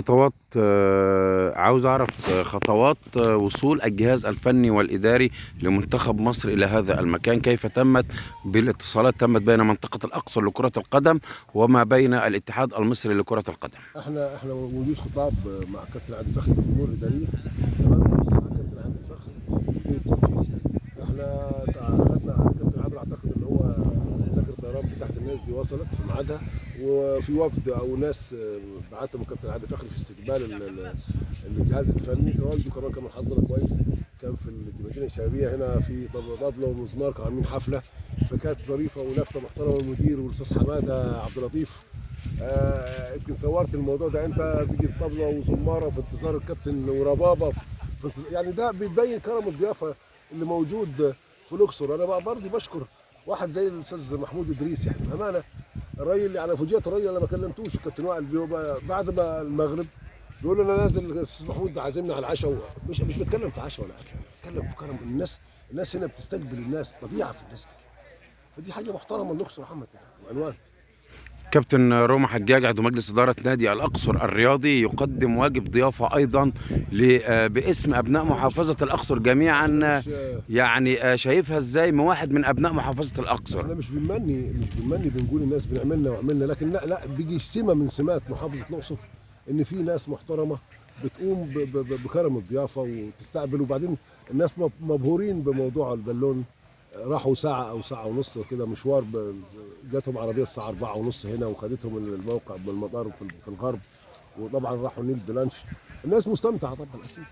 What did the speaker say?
خطوات عاوز أعرف خطوات وصول الجهاز الفني والإداري لمنتخب مصر إلى هذا المكان، كيف تمت بالاتصالات تمت بين منطقة الأقصر لكرة القدم وما بين الاتحاد المصري لكرة القدم؟ احنا موجود خطاب مع كابتن عادل فخري الامور الاداريه، تمام، مع كابتن عادل فخري مدير التنفيذي. احنا اخذنا كابتن عادل، اعتقد ان هو تذاكر الطيران بتاعت الناس دي وصلت في ميعادها، وفي وفد او ناس بعتهم كابتن عادل فخري في استقبال الجهاز الفني. تواجدوا كمان كان محظر كويس، كان في المدينه الشبابيه هنا في طبله ومزمار، كانوا عاملين حفله، فكانت ظريفه ولافته محترمه. المدير والاستاذ حماده عبد اللطيف، يمكن صورت الموضوع ده انت، بيجي طبله وزماره في انتظار الكابتن وربابه يعني ده بيبين كرم الضيافه اللي موجود في الاقصر. انا بقى برضه بشكر واحد زي الاستاذ محمود ادريس، يعني بامانه الراجل، يعني فوجئت الراجل، انا ما كلمتوش الكابتن وائل بيبقى بعد ما المغرب بيقول لي انا نازل، الاستاذ محمود عازمني على العشاء، مش بتكلم في عشاء ولا اكل، بتكلم في كرم الناس. الناس هنا بتستقبل الناس، طبيعه في الناس كده. فدي حاجه محترمه الاقصر محمد وعنوان. كابتن روما حجاج عضو مجلس إدارة نادي الأقصر الرياضي يقدم واجب ضيافة أيضا باسم أبناء محافظة الأقصر جميعا، انا مش يعني شايفها إزاي من واحد من أبناء محافظة الأقصر؟ احنا مش بنمني بنقول الناس بنعملنا وعملنا، لكن لا بيجي سمه من سمات محافظه الاقصر ان في ناس محترمه بتقوم بكرم الضيافه وتستقبل. وبعدين الناس مبهورين بموضوع البالون. راحوا ساعه او ساعه ونص كده مشوار، جاتهم عربيه الساعه 4 ونص هنا وخدتهم الموقع بالمطار في الغرب، وطبعا راحوا نيل بلانش. الناس مستمتعه طبعا اكيد.